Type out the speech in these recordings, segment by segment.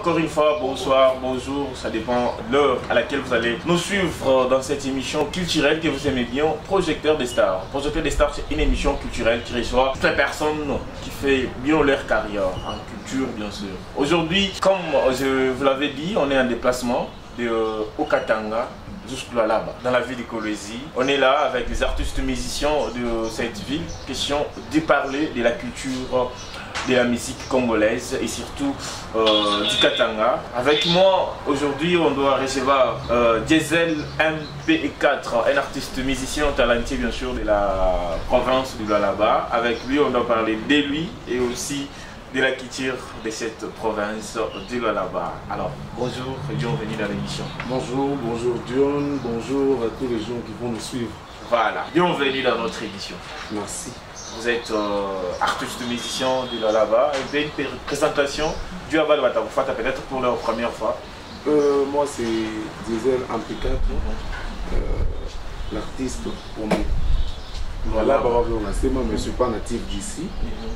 encore une fois, bonsoir, bonjour, ça dépend de l'heure à laquelle vous allez nous suivre dans cette émission culturelle que vous aimez bien, Projecteur des Stars. Projecteur des Stars, c'est une émission culturelle qui reçoit toutes les personnes qui font bien leur carrière, en culture bien sûr. Aujourd'hui, comme je vous l'avais dit, on est en déplacement de Okatanga jusqu'à là-bas, dans la ville de Kolwezi. On est là avec des artistes musiciens de cette ville, question de parler de la culture de la musique congolaise et surtout du Katanga. Avec moi aujourd'hui on doit recevoir Diesel MP4, un artiste musicien talentueux bien sûr de la province du Lualaba. Avec lui on doit parler de lui et aussi de la culture de cette province du Lualaba. Alors bonjour et bienvenue dans l'émission. Bonjour, bonjour Dion, bonjour à tous les gens qui vont nous suivre. Voilà, bienvenue dans notre émission. Merci. Vous êtes artiste musicien de Lualaba. Et une présentation du Abal Batavufata peut-être pour la première fois. Moi c'est Diesel MP4, l'artiste pour moi. Voilà, mais je ne suis pas natif d'ici.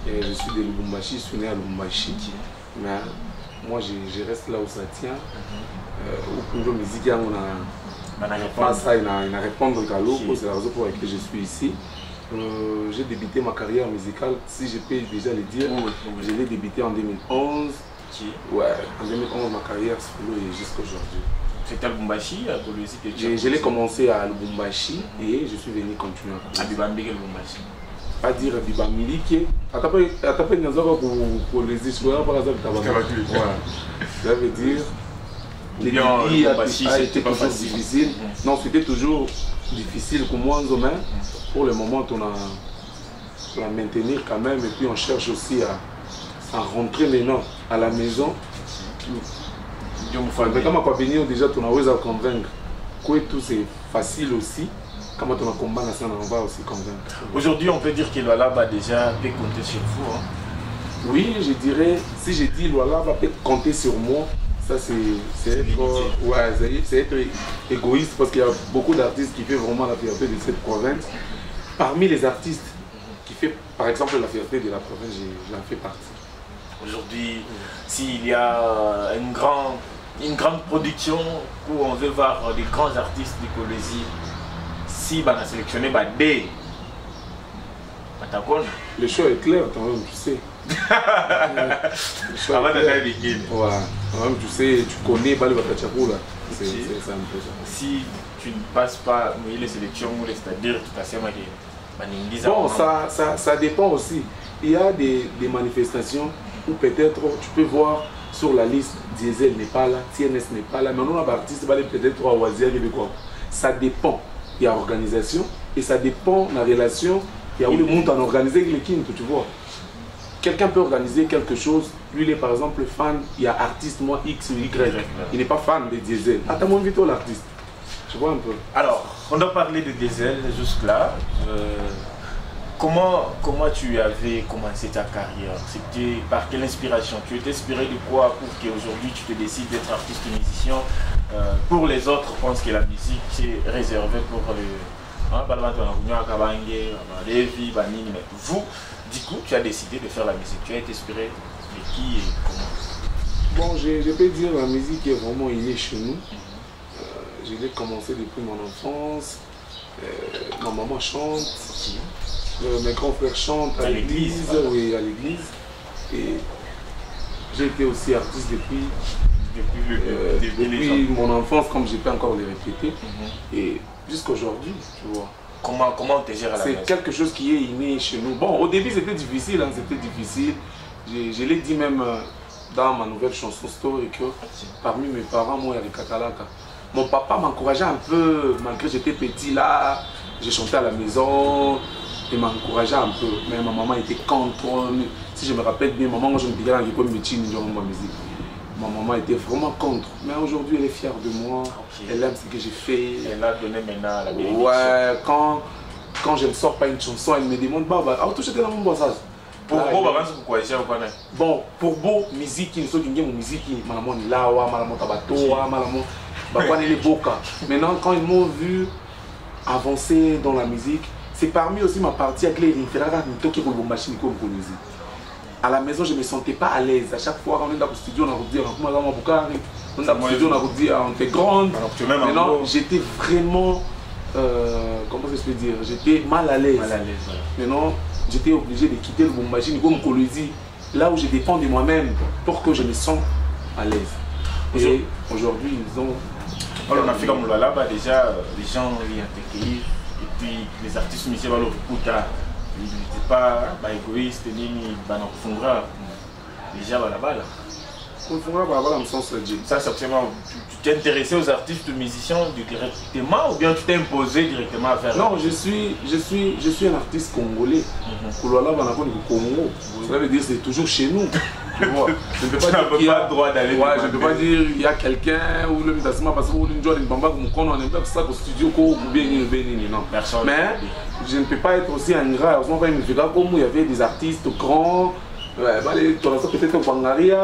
Je suis de Lubumbashi, je suis né à Lubumbashi. Mais moi je reste là où ça tient. Au niveau musique, on a répondre au galop, c'est la raison pour laquelle je suis ici. J'ai débuté ma carrière musicale, si je peux déjà le dire, je l'ai débuté en 2011. Ouais, en 2011 ma carrière solo et jusqu'à aujourd'hui. C'était à Lubumbashi, à Kolwezi que je l'ai commencé à Lubumbashi et je suis venu continuer à Bibambeke Lubumbashi. Pas dire Bibamilike. Atapé Nazara pour les histoires par exemple. Ça veut dire les débuts a été toujours difficile. Non, c'était toujours difficile pour moi en main. Pour le moment, on a maintenir quand même et puis on cherche aussi à rentrer maintenant à la maison. Mais comme on venir déjà, on a osé convaincre que tout c'est facile aussi. Comme on a combat, on va aussi convaincre. Aujourd'hui, on peut dire que Lualaba déjà peut compter sur vous. Hein? Oui, je dirais, si je dis Lualaba peut compter sur moi, ça c'est être égoïste parce qu'il y a beaucoup d'artistes qui font vraiment la fierté de cette province. Parmi les artistes qui font par exemple la fierté de la province, j'en fais partie. Aujourd'hui, s'il y a une grande production où on veut voir des grands artistes de Kolwezi, si on a sélectionné des le choix est clair quand même, tu sais. Avant d'aller tu sais, tu connais Bali Batachapou là. C'est un peu ça. Si tu ne passes pas les sélections, c'est-à-dire tout à fait bon, ça dépend aussi. Il y a des manifestations où peut-être tu peux voir sur la liste Diesel n'est pas là, TNS n'est pas là, mais on a un artiste peut-être trois Oasia québécois. Ça dépend. Il y a organisation et ça dépend de la relation. Il y a où le monde en organisé les Kinto, tu vois. Quelqu'un peut organiser quelque chose, lui il est par exemple fan, il y a artiste, moi X ou Y, il n'est pas fan de Diesel. Attends, moi invite l'artiste. Tu vois un peu. Alors, on doit parler de Diesel jusque-là. Comment tu avais commencé ta carrière? C'était par quelle inspiration? Tu étais inspiré de quoi pour qu'aujourd'hui tu te décides d'être artiste musicien? Pour les autres, je pense que la musique est réservée pour les... Mais vous, du coup, tu as décidé de faire la musique. Tu as été inspiré de qui et comment? Bon, je peux dire la musique est vraiment innée chez nous. Je l'ai commencé depuis mon enfance. Ma maman chante. Mes grands frères chantent à l'église. Oui, à l'église. Et j'ai été aussi artiste depuis mon enfance, comme je peux encore le répéter. Et jusqu'à aujourd'hui, tu vois. Comment on te gère à la maison? C'est quelque chose qui est inné chez nous. Bon, au début c'était difficile, hein, c'était difficile. Je l'ai dit même dans ma nouvelle chanson Story que parmi mes parents, moi, il y avait Kakalaka. Mon papa m'encourageait un peu, malgré que j'étais petit là, j'ai chanté à la maison, il m'encourageait un peu. Mais ma maman était contre. Si je me rappelle bien, maman, moi je me disais que je me dans ma musique. Ma maman était vraiment contre, mais aujourd'hui elle est fière de moi, elle aime ce que j'ai fait. Elle a donné maintenant la bénédiction. Ouais, quand je ne sors pas une chanson, elle me demande, bah, tu sais dans mon bossage. Pour Beau, pourquoi bon, pour Beau, musique, il y a une musique, maman Lawa, maman Tabatoa, maman les Boka. Maintenant, quand ils m'ont vu avancer dans la musique, c'est parmi aussi ma partie avec les référents qui ont machine comme Kolwezi. à la maison, je ne me sentais pas à l'aise. À chaque fois, quand on est dans le studio, on a dit, on est dans le studio, on a dit, on était grande. Maintenant, j'étais vraiment, comment je peux dire, j'étais mal à l'aise. Maintenant, j'étais obligé de quitter le Lubumbashi, comme Kolwezi, là où je dépends de moi-même, pour que je me sente à l'aise. Et aujourd'hui, ils ont... Alors, en Afrique, là-bas, déjà, les gens viennent t'accueillir, et puis les artistes musiciens, ils n'étaient pas égoïstes, ni banafungura. Déjà, là-bas, là. Ça, c'est absolument. Tu t'es intéressé aux artistes musiciens directement ou bien tu t'es imposé directement à faire? Non, je suis un artiste congolais. Congo. Ça veut dire que c'est toujours chez nous. Tu vois, je ne peux pas dire qu'il y a droit d'aller. Ouais, je ne peux pas dire qu'il y a quelqu'un ou le Mitasima parce que on n'est pas ça au studio ou bien non. Mais je ne peux pas être aussi ingrat. Comme il y avait des artistes grands. Ouais, peut-être au Bangaria,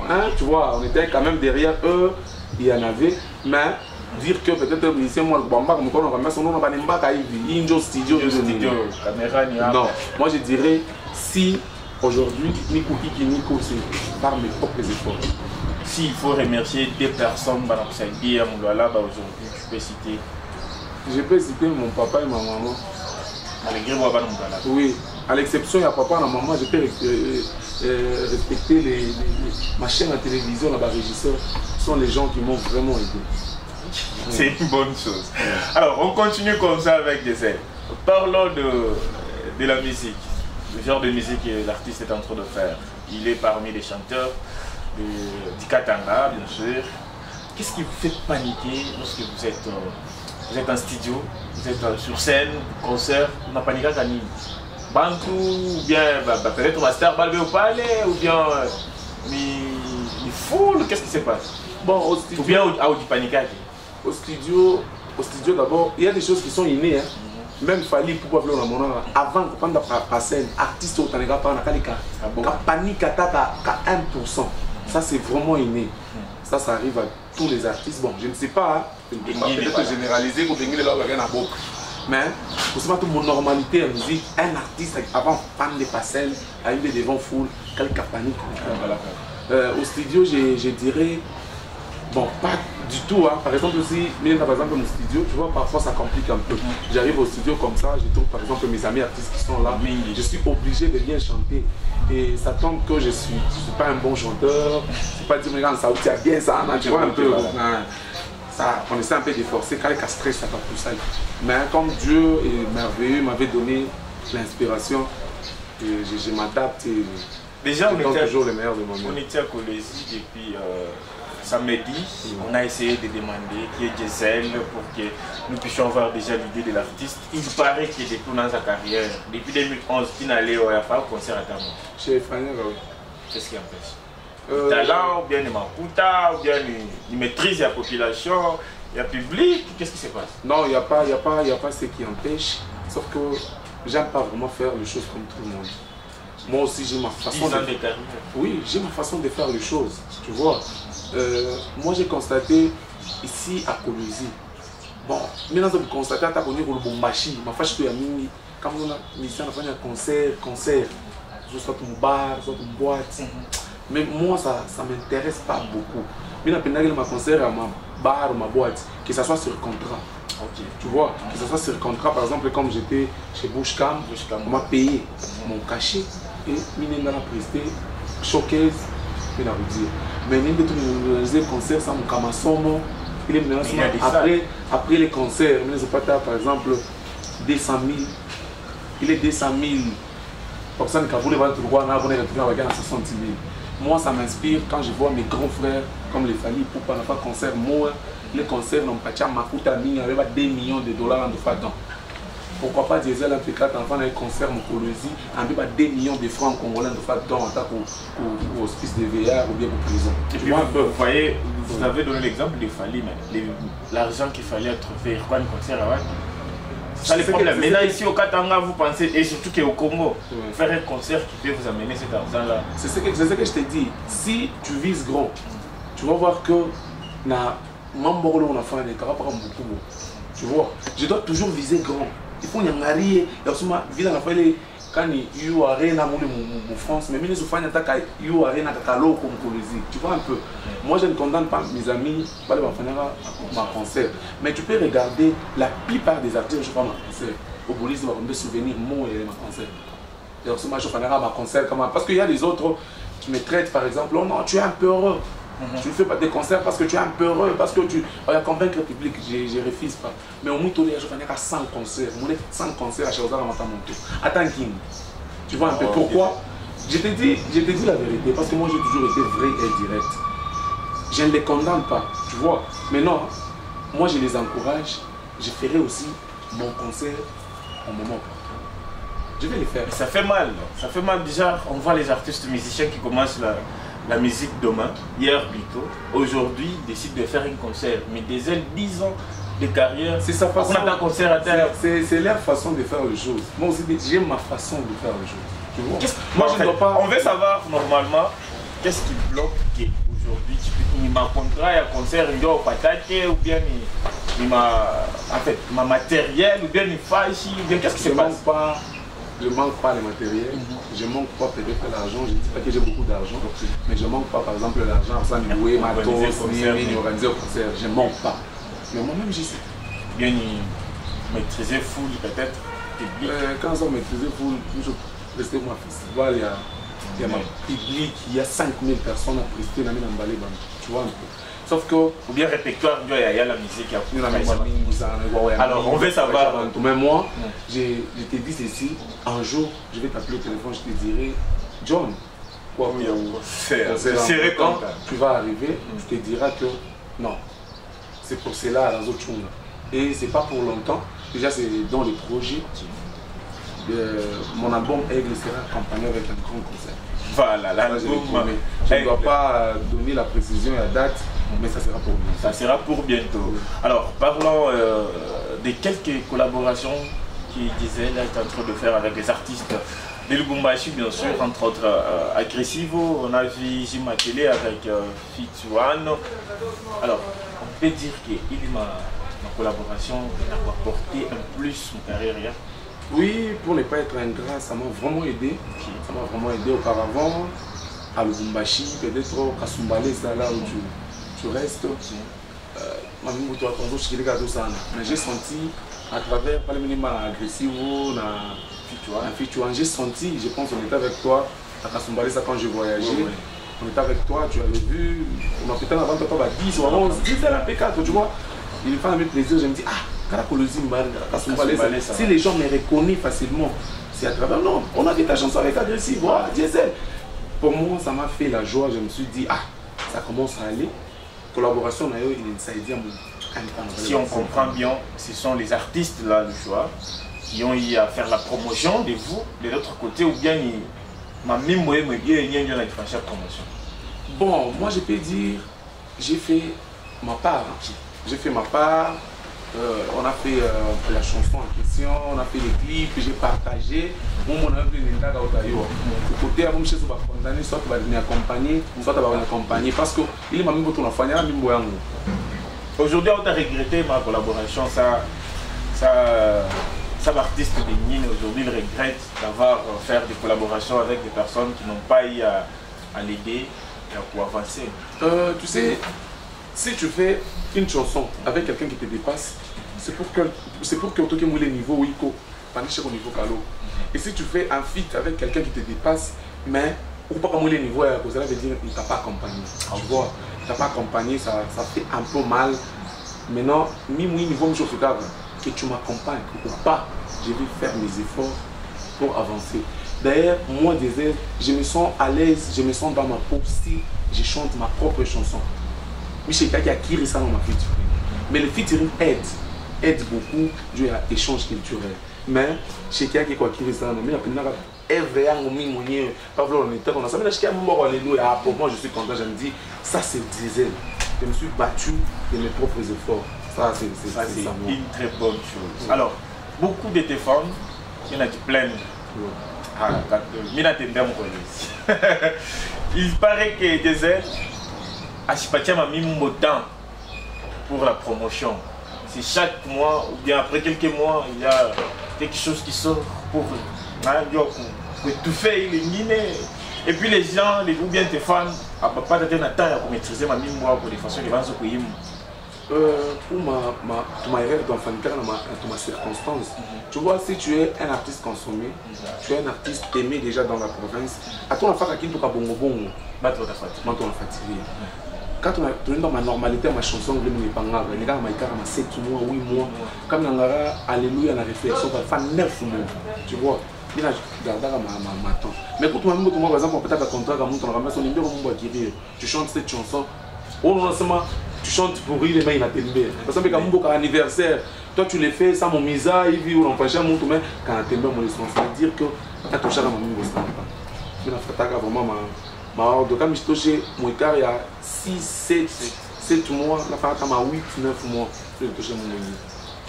hein, tu vois, on était quand même derrière eux, il y en avait, mais dire que peut-être le musicien, moi, le Bamba, on va mettre son nom dans le studio, caméra, non, moi je dirais, si aujourd'hui, Nico, c'est par mes propres efforts. S'il faut remercier des personnes, aujourd'hui, tu peux citer? Je peux citer mon papa et ma maman. Oui. À l'exception, il y a papa et maman, je peux respecter ma chaîne à télévision, là-bas, régisseurs, sont les gens qui m'ont vraiment aidé. C'est une bonne chose. Alors, on continue comme ça avec des ailes. Parlons de la musique, le genre de musique que l'artiste est en train de faire. Il est parmi les chanteurs du Katanga, bien sûr. Qu'est-ce qui vous fait paniquer lorsque vous êtes en studio, vous êtes sur scène, concert, on a paniqué à Nîmes? Bantou, ou bien peut-être Master Balbe ou Palais, ou bien foule, qu'est-ce qui se passe? Bon, au studio, ou bien au Dipanika. Au studio d'abord, il y a des choses qui sont innées. Hein. Même Fali pour voir le moment avant de prendre la scène, artiste au Tanega par la panique à 1%. Ça c'est vraiment inné. Ça arrive à tous les artistes. Bon, je ne sais pas, je ne peux pas peut-être généraliser pour venir là où il mais pour ça, toute mon normalité en musique, un artiste avant de prendre des passerelles, arriver devant foule, quelqu'un panique. Au studio, je dirais, bon, pas du tout. Hein. Par exemple, aussi, par exemple, mon studio, tu vois, parfois ça complique un peu. J'arrive au studio comme ça, je trouve par exemple mes amis artistes qui sont là, je suis obligé de bien chanter. Et ça tombe que je ne suis pas un bon chanteur, je ne suis pas dire, regarde, ça tient bien ça, tu vois un peu. On essaie un peu de forcer, quand il y a stress, ça va plus ça. Mais comme Dieu est merveilleux, m'avait donné l'inspiration, je m'adapte et déjà, je donne toujours le meilleur de moi-même. On était à Kolwezi depuis samedi, on a essayé de demander qu'il y ait des ailes pour que nous puissions avoir déjà l'idée de l'artiste. Il paraît qu'il est depuis dans sa carrière, depuis 2011, il n'allait pas au concert à Tamou. Chez Fanny, oui. Qu'est-ce qui empêche? Talent, ou bien il m'accouta, ou bien il maîtrise la population, il y a public, qu'est-ce qui se passe? Non, il n'y a pas ce qui empêche, sauf que j'aime pas vraiment faire les choses comme tout le monde. Moi aussi j'ai ma façon de faire. Oui, j'ai ma façon de faire les choses, tu vois. Moi j'ai constaté ici à Kolwezi. Bon, maintenant je constate à Takonir au Lubumbashi, ma fâche que Yamini, quand on a mis ça, on a fait un concert, soit une bar, soit une boîte. Mais moi, ça ne m'intéresse pas beaucoup. Mais je vais ma concert à ma bar ou ma boîte, que ça soit sur contrat. Okay. Tu vois, que ça soit sur contrat, par exemple, comme j'étais chez Bushcam, on m'a payé mon cachet et je suis presté showcase, je vais vous dire. Mais je vais concert sans mon camassomo. Après les concerts, je pas par exemple 200 000. Il est 200 000. Personne qui a voulu voir le droit, on a 60 000. Moi, ça m'inspire quand je vois mes grands frères, comme les Fali, pour pas faire concert. Moi, les concerts n'ont pas de Makuta Ming, avec 2 millions de dollars en dedans. Pourquoi pas Diesel MP4 enfant dans les concerts Mokolwezi, avec 2 millions de francs congolais en dedans, en tant qu'au hospice de VR ou bien pour prison. Et puis, vous voyez, vous avez donné l'exemple de Fali, mais l'argent qu'il fallait trouver, quoi, un concert à ça le problème. Maintenant ici au Katanga, vous pensez, et surtout qu'au Congo, faire un concert qui peut vous amener cet argent-là. C'est ce que je te dis. Si tu vises grand, tu vas voir que na Mambolo on a fait un écart par beaucoup. Tu vois, je dois toujours viser grand. Il faut y en arriver. Il y a aussi viser la quand il y a rien à France, mais ils ont rien à comme tu vois un peu. Moi, je ne condamne pas mes amis, pas les ma concert. Mais tu peux regarder la plupart des artistes, je fais ma concert. Au bout, ils vont me souvenir, moi et ma concert. Et aussi, moi, je fais ma concert. Parce qu'il y a des autres qui me traitent, par exemple, oh non, tu es un peu heureux. Tu ne fais pas des concerts parce que tu es un peu heureux, parce que tu vas convaincre le public, je ne refuse pas. Mais au moins, je vais faire 100 concerts. 100 concerts à Chauzara Matamonto. Attends, King. Tu vois un peu pourquoi? Je te dis la vérité, parce que moi, j'ai toujours été vrai et direct. Je ne les condamne pas, tu vois. Mais non, moi, je les encourage. Je ferai aussi mon concert au moment opportun. Je vais les faire. Mais ça fait mal. Ça fait mal déjà. On voit les artistes musiciens qui commencent la musique demain, hier plutôt, aujourd'hui décide de faire un concert. Mais des ailes 10 ans de carrière, c'est sa façon. On a un concert à terre. C'est leur façon de faire les choses. Moi aussi, j'ai ma façon de faire les choses. Tu vois? Moi, je ne dois pas. On veut savoir normalement qu'est-ce qui bloque aujourd'hui. Il m'a contrat à concert, il doit patate ou bien ma matériel ou bien il faille ou bien qu'est-ce qui se passe? Je ne manque pas le matériel, je ne manque pas peut-être l'argent, je ne dis pas que j'ai beaucoup d'argent, mais je ne manque pas par exemple l'argent pour louer ma tour, ni organiser un concert, je ne manque pas. Mais moi-même j'y suis. Bien maîtriser full peut-être public. Quand on maîtriser full, je reste mon festival, il y a ma public, il y a 5000 personnes à prester dans les emballés, tu vois un peu. Sauf que, ou bien répertoire, il y a la musique, il y a alors, on veut savoir. Mais moi, je te dis ceci, un jour, je vais t'appeler au téléphone, je te dirai, John, quoi, tu vas arriver, je te dirai que non, c'est pour cela à la autre chose. Et c'est pas pour longtemps, déjà c'est dans le projet. Mon album Aigle sera accompagné avec un grand concert. Voilà, l'album. Je ne dois pas donner la précision et la date, mais ça sera pour bientôt. Ça sera pour bientôt. Alors, parlons de quelques collaborations qui Diesel est en train de faire avec les artistes de Lubumbashi, bien sûr, entre autres Aggressivo. On a vu Jim Télé avec Fituan. Alors, on peut dire que ma collaboration a apporté un plus en carrière. Oui, pour ne pas être ingrat, ça m'a vraiment aidé. Ça m'a vraiment aidé auparavant. À Lubumbashi, peut-être à Kasumbale, c'est là où tu restes. Mais j'ai senti, à travers le minimum Aggressivo, j'ai senti, je pense qu'on était avec toi à Kasumbale, ça quand je voyageais. On était avec toi, tu avais vu, on m'a peut-être avant de pas 10 ou 11, 10 à la P4, tu vois. Il me fait un plaisir, je me dis, si les gens me reconnaissent facilement, c'est à travers. Non, on a fait ta chanson avec Aggressivo, voilà, Diesel. Pour moi, ça m'a fait la joie, je me suis dit, ça commence à aller. Collaboration, si on comprend bien, ce sont les artistes là, le choix, qui ont eu à faire la promotion de vous, de l'autre côté, ou bien ma même moyen la promotion. Bon, moi je peux dire, j'ai fait ma part. J'ai fait ma part. On a fait la chanson en question, on a fait les clips, j'ai partagé. Moi, on a vu les gars au côté, à mon chef, on va condamner, soit tu vas venir accompagner, soit tu vas venir accompagner. Parce qu'il m'a mis pour ton enfant, il m'a mis pour aujourd'hui, on a regretté ma collaboration. Ça artiste de Nîmes, aujourd'hui, il regrette d'avoir fait des collaborations avec des personnes qui n'ont pas eu à l'aider pour avancer. Tu sais, si tu fais une chanson avec quelqu'un qui te dépasse, c'est pour que tu aies le niveau Wiko, pas au niveau Kalo. Et si tu fais un feat avec quelqu'un qui te dépasse, mais pour pas le niveau, ça veut dire qu'il ne t'a pas accompagné. Tu vois, il ne t'a pas accompagné, ça fait un peu mal. Maintenant, niveau que tu m'accompagnes ou pas, je vais faire mes efforts pour avancer. D'ailleurs, moi, je me sens à l'aise, je me sens dans ma peau si je chante ma propre chanson. Oui, c'est quelqu'un qui a tiré ça dans ma featuring. Mais le featuring aide beaucoup du échange culturel. Mais chez quelqu'un qui a tiré ça dans ma featuring, pour moi, je suis content, je me dis, ça c'est Diesel. Je me suis battu de mes propres efforts. Ça, c'est une très bonne chose. Alors, beaucoup de tes fans, il y en a qui plaignent. Il paraît que Diesel Ashipatia m'a mis mon temps pour la promotion. C'est chaque mois ou bien après quelques mois, il y a quelque chose qui sort pour tout fait, il est miné. Et puis les gens, ou bien tes fans, pas de temps à maîtriser ma mine pour les façons de vendre ce pays. Pour ma rêve d'enfant, dans ma circonstance, tu vois, si tu es un artiste consommé, tu es un artiste aimé déjà dans la province, à ton enfant, qui est bongo bongo, quand on est dans ma normalité, ma chanson, je ne pas grave. Les gars, ma 7 mois, 8 mois, comme on a alléluia, la réflexion, ça fait 9 mois, tu vois. Il a gardé ma temps. Mais quand tu m'as par exemple, peut-être un contrat, tu chantes cette chanson, tu chantes pour rire, les mains, il a télé. Par exemple, quand un anniversaire, toi tu le fais sans mon misa, il vit ou l'empêcher, mon tour, mais quand tu as mon licence, ça veut dire que tu as touché à ma mine, tu as vraiment ma ordre. Quand je touche mon écart, il y a 6, 7 mois, la fin, il y a 8, 9 mois, je vais toucher mon mine.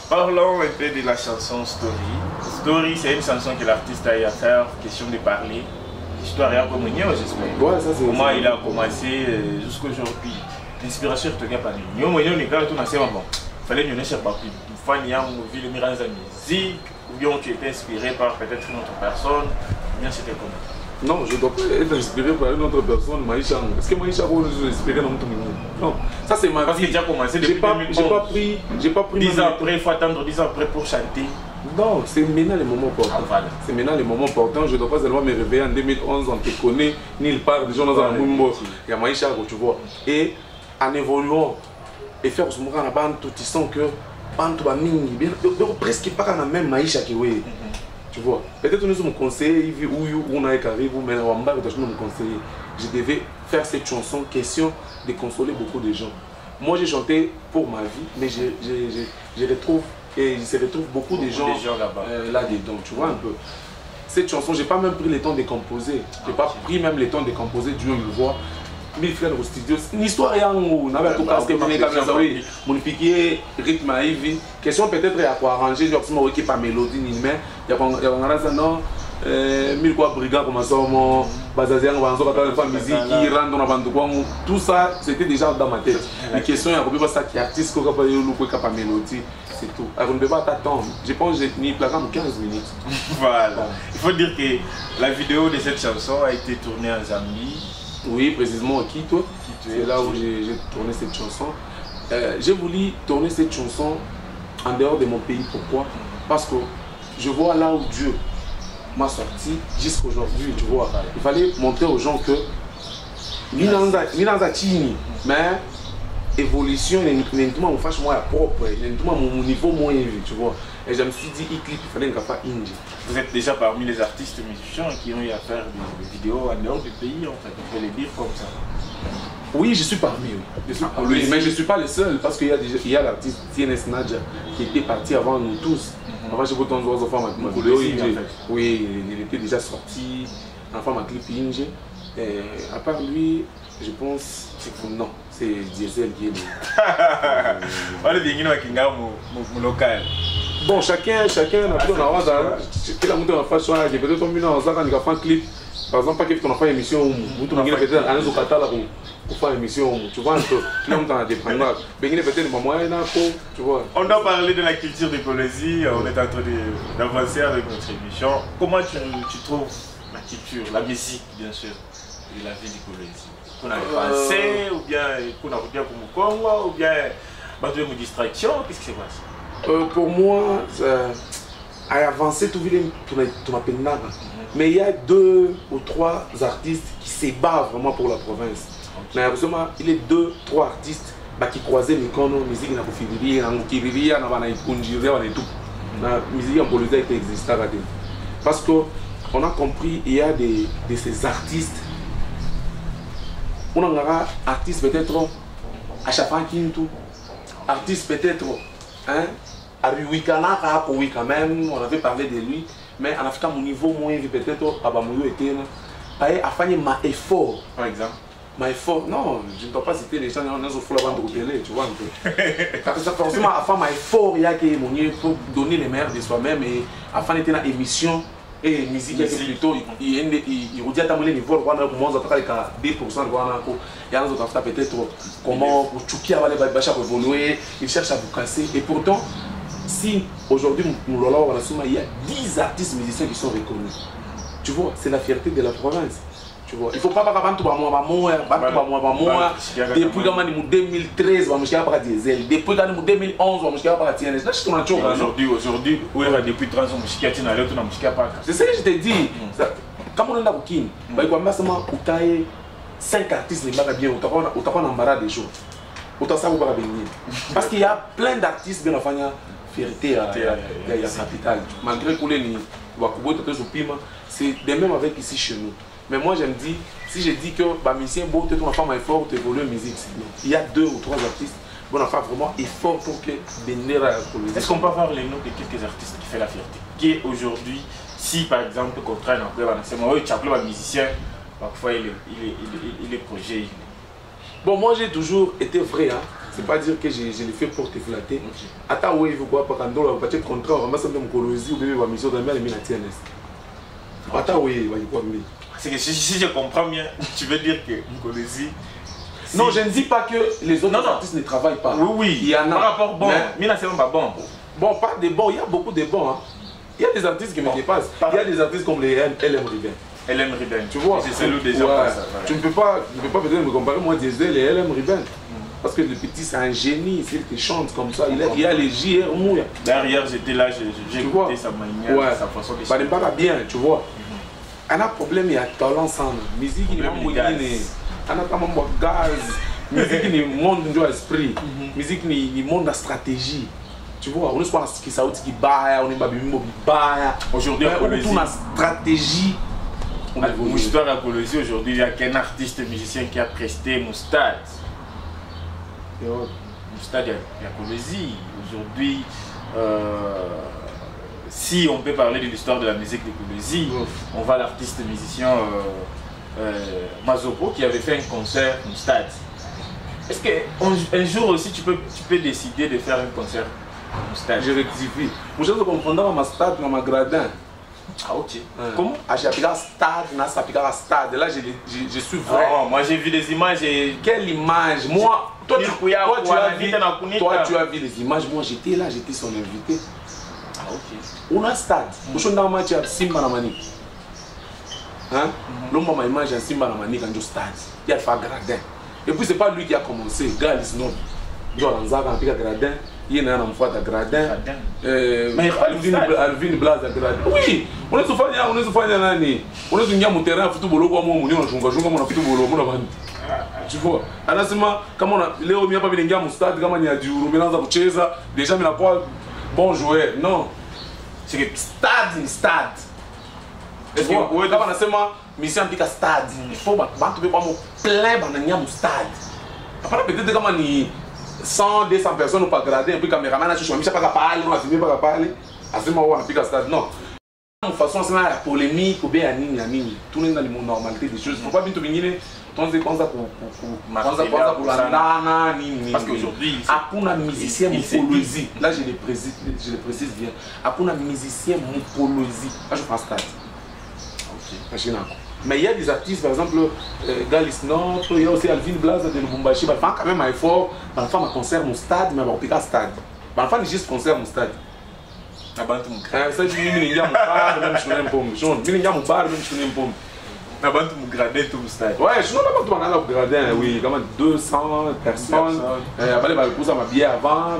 Parlons un peu de la chanson Story. Story, c'est une chanson que l'artiste a eu à faire, question de parler. L'histoire est un peu mognée, j'espère. Ouais, ça c'est. Comment il a commencé jusqu'à aujourd'hui. L'inspiration est pas lui. Nous, on est quand on a fait bon. Fallait nous laisser pas plus. Une fois, il y a une vie de mirage de musique, ou bien tu étais inspiré par peut-être une autre personne, ou bien c'était comment? Non, je ne dois pas être inspiré par une autre personne, Maïcha. Est-ce que Maïcha est inspiré dans mon monde? Non, ça c'est ma vie. Parce que tu as commencé depuis 2011. J'ai pas pris 10 ans après, il faut attendre 10 ans après pour chanter. Non, c'est maintenant les moments importants. Ah, voilà. C'est maintenant les moments importants. Je ne dois pas seulement me réveiller en 2011, on te connaît, nulle part, des gens dans un monde. Il y a Maïcha, tu vois. Et en évoluant, et faire ce moment là-bas, tu sens que presque pas quand même Maïcha qui est. Tu vois, peut-être nous sommes conseillers, ou on a écarté, mais on va me conseiller. Je devais faire cette chanson, question de consoler beaucoup de gens. Moi j'ai chanté pour ma vie, mais je retrouve, et il se retrouve beaucoup de gens là-dedans, tu vois un peu. Cette chanson, j'ai pas même pris le temps de composer. J'ai pas pris même le temps de composer, Dieu me voit. 1000 frères au studio, une histoire est en haut, n'avait tout casque, mon piqué, rythme à Ivy. Question peut-être à quoi arranger, je ne sais pas mélodie ni mais il y a non, 1000 quoi brigands comme ça, mon bazazien, on va faire musique, qui rentre dans la bande de quoi, tout ça c'était déjà dans ma tête. Les questions, il y a pas ça qui artiste, qui n'a pas mélodie, c'est tout. Alors on ne peut pas t'attendre, je pense que j'ai mis 15 minutes. Voilà, il faut dire que la vidéo de cette chanson a été tournée en Zambie. Oui, précisément au Quito. C'est là où j'ai tourné cette chanson. J'ai voulu tourner cette chanson en dehors de mon pays. Pourquoi? Parce que je vois là où Dieu m'a sorti jusqu'à aujourd'hui. Tu vois, il fallait montrer aux gens que mais évolution, mon fâche moi propre, mon niveau moins élevé, tu vois. Et je me suis dit, il fallait faire indie. Vous êtes déjà parmi les artistes musiciens qui ont eu à faire des vidéos en dehors du pays, en fait, on peut les dire comme ça. Oui, je suis parmi eux. Mais je ne suis pas le seul, parce qu'il y a l'artiste TNS Nadja qui était parti avant nous tous. Avant, j'ai voulu en faire ma vidéo. Oui, il était déjà sorti, en faire ma clip Inge. Et à part lui, je pense que non, c'est Diesel qui est le local. Bon, chacun a tout dans la façon, peut-être un clip. Par exemple, pas que tu as fait une émission où tu as fait un catalogue pour faire une émission, tu vois un peu, là on t'en a dépendant. Tu vois. On doit parler de la culture de Colosie, on est en train d'avancer avec notre émission. Comment tu trouves la culture, la musique bien sûr, de la ville de Colosie? Qu'on a pensé, ou bien qu'on a bien comme Congo, ou bien une distraction, qu'est-ce qui se passe? Pour moi, à avancer, tout m'appelle Nana. Mais il y a 2 ou 3 artistes qui se battent vraiment pour la province. Mais absolument, il y a 2 ou 3 artistes qui croisaient les canons, la musique, la musique en Bolivie était existante. Parce qu'on a compris, il y a de ces artistes. On a un artiste peut-être à Chapan Kintou, artiste peut-être à Ruikana, quand même, on avait parlé de lui, mais en Afrique, mon niveau moins peut-être à Bamouyo était à faire ma effort. Par exemple. Ma effort, non, je ne dois pas citer les gens, on a la bande de télé, tu vois un peu. Parce que forcément, à faire ma effort, il y a que mon pour donner le meilleur de soi-même et à faire une émission. Et la musique plutôt, il y a des niveaux, il y a 2% il y a peut-être comment pour évoluer, il cherche à vous casser. Et pourtant, si aujourd'hui, il y a 10 artistes musiciens qui sont reconnus. Tu vois, c'est la fierté de la province. Tu vois, il ne faut pas parler de depuis 2013, on a diesel. Depuis 2011, on a TNS. Aujourd'hui, depuis 30 ans, on a c'est ça que je te dis. Quand on est dans le Kin, il y a 5 artistes qui sont bien, on a embarras des choses. Parce qu'il y a plein d'artistes qui ont fait fierté à la capitale. Malgré que c'est de même avec ici chez nous. Mais moi, je me dis, si je dis que les musiciens, peut-être une femme effort pour évoluer la musique, il y a 2 ou 3 artistes qui vont faire vraiment effort pour que est-ce qu'on peut avoir les noms de quelques artistes qui font la fierté? Qui est aujourd'hui, si par exemple, le contrat est en c'est moi, tu appelles un musicien, parfois il est projet. Bon, moi j'ai toujours été vrai, hein. C'est pas dire que je l'ai fait pour te flatter. Attends, oui, vous voyez, quand on va faire contrat, on va se faire un colosie ou bien une mission de la TNS. Attends, oui, c'est que si je comprends bien, tu veux dire que Nkolosi. Non, je ne dis pas que les autres artistes ne travaillent pas. Oui, il y en a. Par rapport bon, mais c'est pas bon. Bon, pas des bons, il y a beaucoup de bons. Hein. Il y a des artistes qui me dépassent. Il y a des artistes comme les LM Riben. LM Riben, tu vois. C'est celui des gens. Tu ne peux pas peut-être me comparer moi Diesel et LM Riben. Parce que le petit c'est un génie, c'est qu'il chante comme ça, il a les JR mouillés. Derrière j'étais là, j'ai écouté sa manière, sa façon de chanter. Pas bien, tu vois. On a un problème, il y a talent sans musique, il y a un gaz, musique, il y a un monde d'esprit, musique, il y a un monde de stratégie. Tu vois, on est sur ce qui est bas, on est bas. Aujourd'hui, on est sur la stratégie. Mon histoire à Nkolosi, aujourd'hui, il n'y a qu'un artiste musicien qui a presté mon stade. Mon stade, il y a Nkolosi. Aujourd'hui, si on peut parler de l'histoire de la musique de Nkolosi, on va à l'artiste musicien Mazoko qui avait fait un concert au stade. Est-ce qu'un jour aussi tu peux décider de faire un concert au stade? Je rectifie. Moi je comprends ma stade, ma gradin. Ah ok. Comment? J'ai appelé stade. Là je suis vrai. Oh, moi j'ai vu des images et... Quelle image? Moi, toi tu as vu les images, moi j'étais là, j'étais son invité. Ah ok. On a stade. Je suis dans le match à Simba Namani. Hein? L'homme m'a image à Simba Namani quand je stade. Il a fait gradin. Et puis c'est pas lui qui a commencé. Gal is non. Il a fait gradin. Il y a un enfant de gradin. Mais Alvin Blas de gradin. Oui, on est souvent on est sur un terrain football comme on a football. Tu vois, comme on a Léo Mia pas bien au stade, comme on a du Ruménaz à Bucheza, déjà mais la pas bon joueur. Non, c'est que stade. Est-ce que vous avez un mission de stade? Il faut que tu plein de stade. Après peut-être comme on 100, 200 personnes ou pas gradé, et puis caméraman, je ne sais pas parler, on a filmé pas parler. À ce moment-là, on a piqué stade. Non. De toute façon, c'est la polémique ou bien tout le monde dans le monde normalité des choses. Il ne faut pas bien te venir. Parce qu'aujourd'hui, il y a un musicien Nkolosi. Là, je le précise bien. Il y a un musicien Nkolosi. Là, je pense stade. Mais il y a des artistes, par exemple, Galis Nord, il y a aussi Alvin Blas de Lubumbashi. Il fait quand même un effort. Il fait un concert au stade, mais il fait un stade. Il fait juste un concert au stade. Ça, je suis venu à mon bar, même je connais un peu. Je suis venu à mon bar, même je connais un peu. On va tout gradin tout le stade. Ouais, je suis pas tout gradin, oui, quand même 200 personnes. Après, il y a ma bière avant,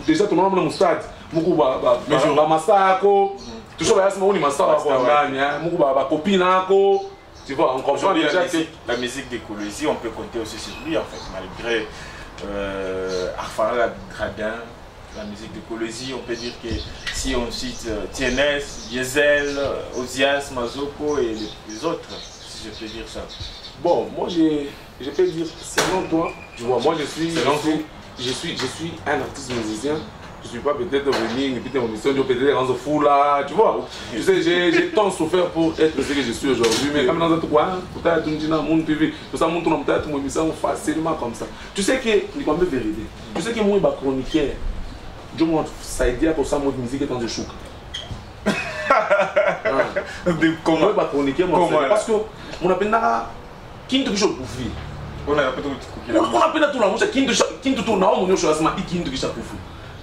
déjà tout le monde est au stade. Beaucoup de massacres. Toujours là, on est massacre. Copine, tu vois, on comprend déjà que la musique de Nkolosi, on peut compter aussi sur lui en fait, malgré Arfara Gradin. La musique de Nkolosi, on peut dire que si on cite TNS, Diesel, Ozias, Mazoko et les autres, si je peux dire ça. Bon, moi je peux dire, selon toi, tu vois, moi je suis un artiste musicien. Je ne suis pas peut-être venu, et puis mon mission, peut-être rendre fou là, tu vois. Tu sais, j'ai tant souffert pour être ce que je suis aujourd'hui, mais comme dans un truc, peut-être tu dans le monde TV, tout ça, mon tour, peut-être mon mission facilement comme ça. Tu sais que, il est vérité. Tu sais que moi, je suis chroniqueur. Je montre ça dit que ça montre musique est en choc. Comment je vais chroniquer moi parce que mon appelle là qui te joue pour vie. On appelle tout le monde qui tout là, moi qui tout tout là, mon chose là, qui tout qui ça pour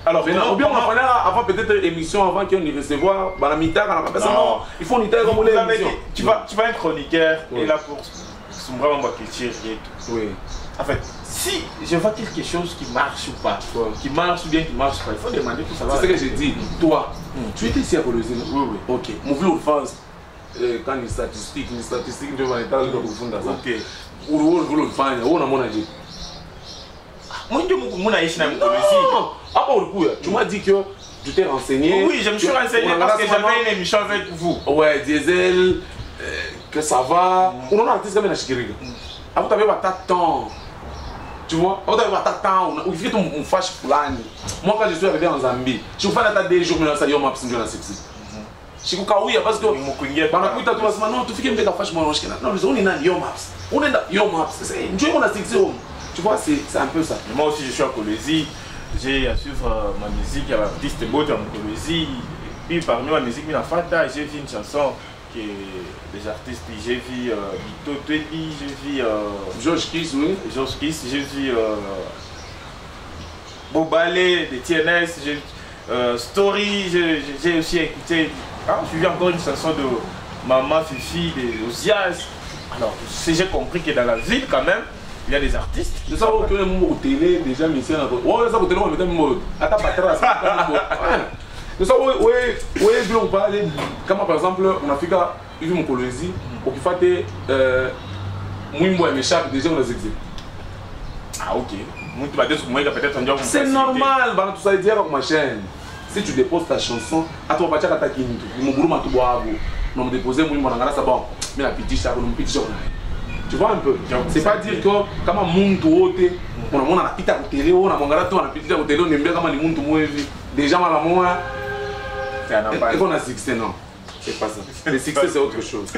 Alors, ou bien on prenait avant peut-être émission, avant qu'on y recevoir, la mitard, non, il faut une mitard comme l'émission. Tu vas être chroniqueur et là pour vraiment ma culture et tout. Oui. En fait, si je vois quelque chose qui marche ou pas, qui marche ou bien qui marche pas, il faut demander tout ça. C'est ce que j'ai dit. Toi, tu étais ici à Colosie, non? Oui, oui. Ok. Mon vieux phase, quand les statistiques, je vais aller dans le fond de ça. Ok. Où le fan, où on a mon âge. Moi, je suis non. Ah bon, le coup, tu m'as dit que tu t'es renseigné. Oui, je me suis renseigné parce que j'avais une émission avec vous. Ouais, Diesel, que ça va. On a un artiste comme Chikiriga. Avant, tu avais pas ta temps. Tu vois, avant, tu avais pas ta temps. Il faut que tu fasses fulani. Moi, quand je suis arrivé en Zambie, je suis fait des jours, mais ça y est, on m'a pris dans la sexy. Je suis parce que. Non, tu fais que tu fasses mon ange. Non, on est dans Yomaps. On est dans Yomaps. On a sexy. Tu vois, c'est un peu ça. Moi aussi, je suis à Colosie. J'ai à suivre ma musique, il y a l'artiste Beau en Colosie. Et puis parmi ma musique, j'ai vu une chanson qui est des artistes. J'ai vu Vito Twebi, j'ai vu George Kiss, oui. George Kiss, j'ai vu Bobalé de TNS, Story, j'ai aussi écouté. J'ai vu encore une chanson de Maman Fifi, de Ozias. Alors, j'ai compris que dans la ville, quand même, il y a des artistes. Je sais que le monde au télé, déjà, mais c'est un peu. Ouais, ça, au télé, on met un mot. Attends, pas trace. Je sais que, oui, on parle. Comme par exemple, en Afrique, il y a une Colosie, au qui fait moi, mes chaps, déjà, on les exige. Ah, ok. C'est normal, tout ça, dire avec ma chaîne. Si tu déposes ta chanson, à toi, tu vas t'attaquer. Mon boulot m'a tout boire. Non, me déposer, moi, ça bon. Mais la petite chape, on petit chape. Tu vois un peu. C'est pas dire que comme un monde ôté, on a la pita au télé, on a mon gars, on a pita au télé, on aime bien comme un monde moins vu. Déjà mal à moi. Et qu'on a succès, non. C'est pas ça. Le succès, c'est autre chose.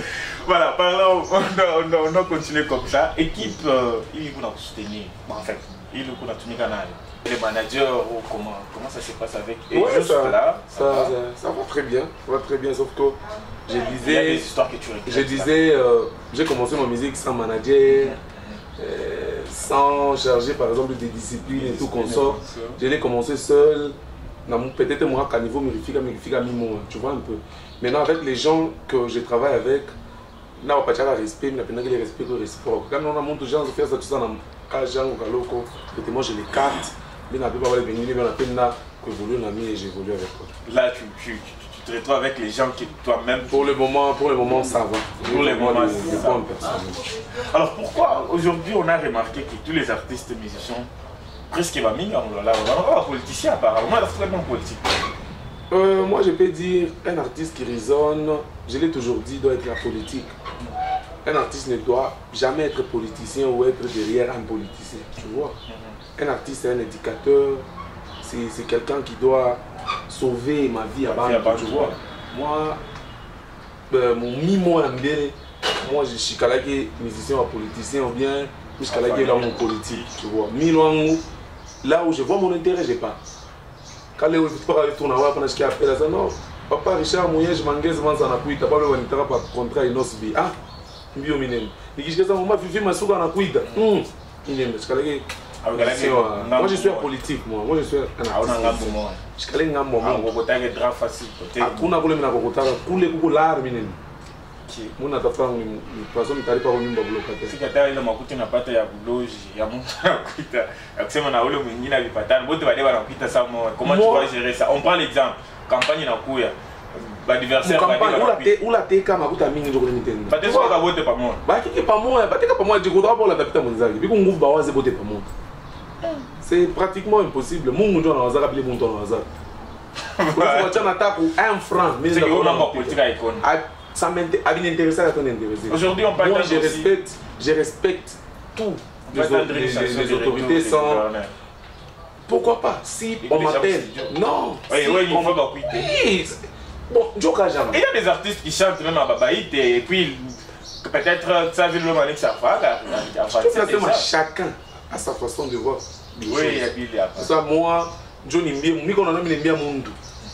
Voilà, parlons, on a continué comme ça. Équipe, il faut nous soutenir. En fait, il faut nous soutenir canal. Les managers, comment ça se passe avec eux? Ouais, ça va très bien. Ça va très bien, sauf que il y a des histoires que tu regrettes. J'ai commencé ma musique sans manager, sans charger par exemple des disciplines et tout qu'on sort. Je l'ai commencé seul. Peut-être moi qu'à niveau mérifique, tu vois un peu. Maintenant avec les gens que je travaille avec, là on pas de respect, mais il y a respect que respect. Quand on a monté gens faire ça tout ça dans cas gens ou galoko, moi je les carte, mais on a pas venir, mais on a peine là que évoluer en ami et j'évolue avec toi. Là tu te retrouves avec les gens qui toi-même. Pour le moment ça va. Pour le moment ça va. Alors pourquoi aujourd'hui on a remarqué que tous les artistes musiciens presque pas mis on va politicien apparemment, c'est vraiment politique. Moi je peux dire un artiste qui résonne, je l'ai toujours dit, doit être la politique. Un artiste ne doit jamais être politicien ou être derrière un politicien, tu vois. Un artiste est un éducateur, c'est quelqu'un qui doit sauver ma vie avant, tu vois. Moi, moi je suis musicien ou politicien ou bien je suis là mon politique, tu vois. Là où je vois mon intérêt, je pas. Quand les gens tournent à pendant qu'il appelle ça, non, papa Richard Mouye, je m'engage dans un appui, tu n'as pas besoin de faire un contrat et non subi. Ah, bio minem. Mais je dis ça, maman, Fifi m'a souvent en appui. Moi je suis en politique, moi je suis un artiste. Je suis un moment. Hakuna kule mina kokotaka kule kuko lar minem. Muna tafuta mpazo mtalipa kwa nyumba blokate. Sikata ile makuti napata ya buloji ya mtu anakuita. Akisema na ule mwingine alipatana. Wote wale wanakuita sawa. Comment tu vas gérer ça? On prend l'exemple. Campagne inakuya. L'adversaire ula teka makuta mingi ndio kule mitendo. Batesa kwa wote pamoja. Bateka pamoja jiko hapo la tapita mwenzaji. Biko nguvu bawaze bote pamoja. C'est pratiquement impossible. Mungu ndio anawazaka bile mtu anawazaka. Kwa sababu nataka 1 franc mais c'est que on politique à icône. Ça m'intéresse à ton intéressé. Aujourd'hui, on parle moi, je respecte tout les autorités sans. Pourquoi pas? Si on m'appelle. Non. Oui, il faut pas quitter. Bon, Joka jamais. Il y a des artistes qui chantent même à Babaït et puis peut-être ça vient le moment que ça va. Chacun a sa façon de voir. Oui, il y a ça. Moi, Johnny Mbi, on a nommé Mbia Mundu.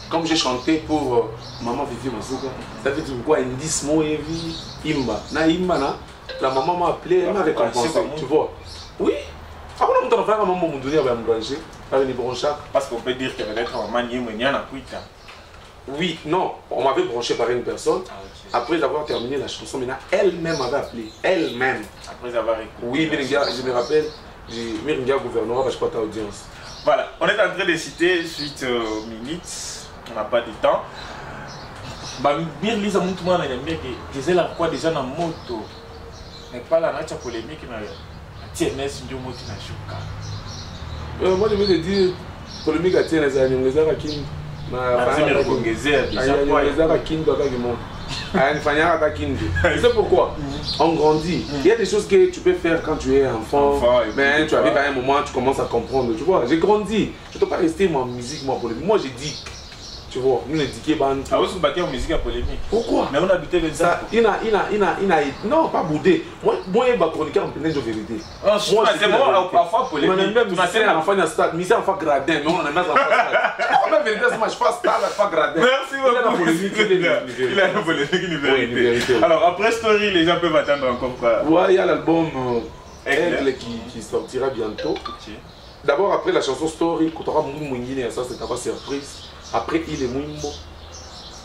Comme j'ai chanté pour Maman Vivi Masuka, ça veut dire quoi? Indice mo evi imba. Na imba na la maman m'a appelé, elle m'a récompensé, tu vois. Oui. Après on m'a fait maman mon donner avec me brancher. par une bronchac. Parce qu'on peut dire que peut-être oui, non, on m'avait branché par une personne. Ah, okay. Après avoir terminé la chanson, maintenant elle-même m'avait appelé. Elle-même. Après avoir écouté. Oui, je me rappelle, j'ai mis un gouvernement, je crois, ta audience. Voilà, on est en train de citer suite aux minutes, on n'a pas de temps. Bien lisa mtu mwana niambia que Gisèle alikuwa déjà na moto. Mais pas la nature polémique na TNS ndio moto inashuka. Moi je veux dire polémique à TNS anyongeza lakini na kuongezea déjà kwa anyongeza lakini baba kimoja. Anifanya hata kindu. C'est pourquoi on grandit. Il y a des choses que tu peux faire quand tu es enfant, mais tu arrives à un moment tu commences à comprendre. Tu vois, j'ai grandi. Je ne peux pas rester en musique moi polémique. Moi j'ai dit tu vois, nous les diquets band. Ah, vous battez en musique à polémique. Pourquoi? Mais on habitait avec ça. Non, pas boudé. Moi, je vais chroniquer en pleine de vérité. Moi, c'est moi, parfois polémique. On aime bien musicien enfant de stade, musicien enfant gradin, mais on aime bien enfant stade. Je même vérité, moi je passe stade, enfant gradin. Merci beaucoup. Il a la polémique, une vérité. Alors, après Story, les gens peuvent attendre encore quoi? Ouais, il y a l'album Aigle qui sortira bientôt. D'abord, après la chanson Story, quand tu auras Moungine, ça c'est ta surprise. Après, il est Mouimbo.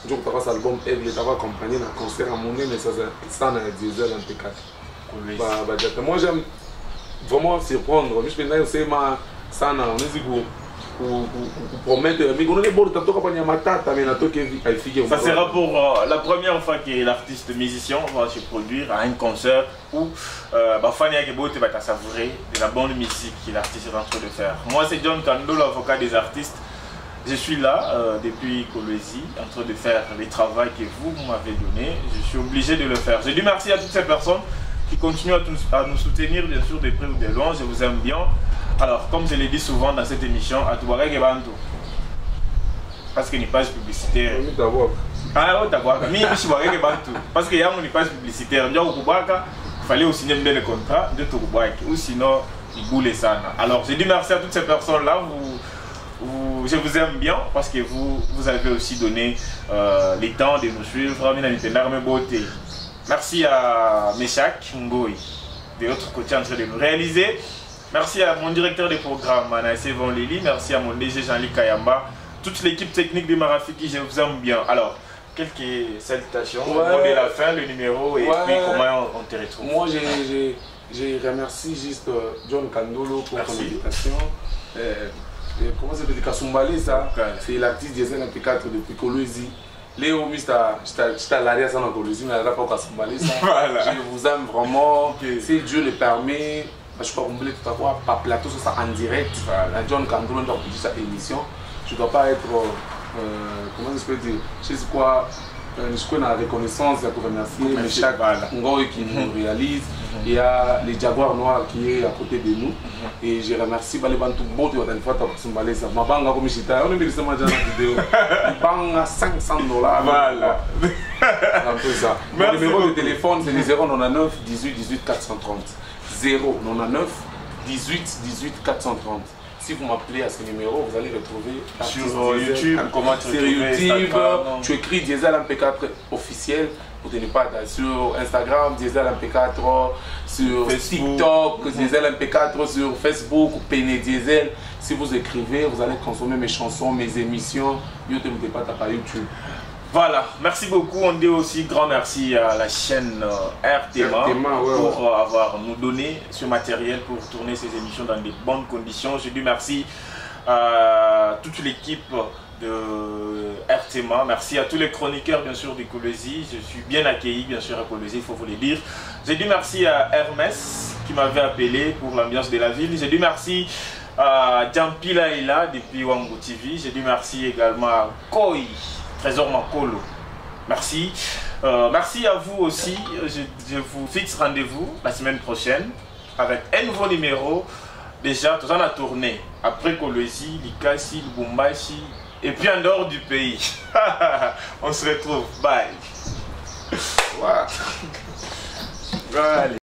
Je crois que cet album Aigle est accompagné d'un concert à Mouni, mais ça en a Diesel en T4. Moi, j'aime vraiment surprendre. Je pense que c'est ma sana. On est pour promettre. Mais on est bon, tu as matata, mais ça sera pour la première fois que l'artiste musicien va se produire à un concert où Fania Gebote va savourer de la bonne musique que l'artiste est en train de faire. Moi, c'est John Kando, l'avocat des artistes. Je suis là depuis Kolwezi en train de faire le travail que vous m'avez donné. Je suis obligé de le faire. Je dis merci à toutes ces personnes qui continuent à nous soutenir, bien sûr, de près ou de loin. Je vous aime bien. Alors, comme je l'ai dit souvent dans cette émission, à Touareg et Bantou. Parce qu'il n'y a pas de publicitaire. Ah oui, d'abord. Parce qu'il y a une page publicitaire. Il fallait aussi signer le contrat de Touareg. Ou sinon, il boule ça. Alors, je dis merci à toutes ces personnes-là. Je vous aime bien parce que vous avez aussi donné le temps de nous suivre. Merci à Meshak Ngoy de l'autre côté en train de nous réaliser. Merci à mon directeur des programmes, Anaïs Von Lili. Merci à mon DG Jean-Luc Kayamba. Toute l'équipe technique de Marafiki, je vous aime bien. Alors, quelques salutations. Au mot de la fin, le numéro et puis comment on te retrouve. Moi, je remercie juste John Kandolo pour son invitation. Comment ça s'appelle Kasumbalé, ça? C'est l'artiste Diesel MP4 depuis Kolwezi. Léo, j'étais à l'arrière sans Kolwezi, mais là, pas Kasumbalé, ça. Je vous aime vraiment. Si Dieu le permet, je peux oublier tout à l'heure, par plateau, ça en direct. John Kandolo, dans cette émission. Je ne dois pas être. Comment je peux dire? Je sais quoi. Je suis la reconnaissance, je remercier Meshak Ngoy qui nous réalise. Il y a les Jaguars Noirs qui est à côté de nous. Et je remercie les Bantou Boto de fois ça. Ma banque a comme chita, on a mis ça dans la vidéo. Il banque à $500. Voilà. Un peu ça. Mon numéro de téléphone c'est le 099 18 18 430. 099 18 18 430. Si vous m'appelez à ce numéro, vous allez retrouver sur YouTube, comment sur YouTube, tu écris Diesel MP4 officiel, vous tenez pas sur Instagram, Diesel MP4, sur Facebook. TikTok, Diesel MP4, sur Facebook, Pene Diesel. Si vous écrivez, vous allez consommer mes chansons, mes émissions, YouTube ne pas taper YouTube. Voilà, merci beaucoup. On dit aussi grand merci à la chaîne RTMA pour avoir nous donné ce matériel pour tourner ces émissions dans de bonnes conditions. Je dis merci à toute l'équipe de RTMA. Merci à tous les chroniqueurs bien sûr de Kolwezi. Je suis bien accueilli bien sûr à Kolwezi, il faut vous le dire. Je dis merci à Hermès qui m'avait appelé pour l'ambiance de la ville. Je dis merci à Jampila Ila depuis Wango TV. Je dis merci également à Koi. Trésor Makolo. Merci. Merci à vous aussi. Je vous fixe rendez-vous la semaine prochaine avec un nouveau numéro. Déjà, tout en a tourné. Après Kolwezi, Likasi, Lubumbashi et puis en dehors du pays. On se retrouve. Bye. Wow. Allez.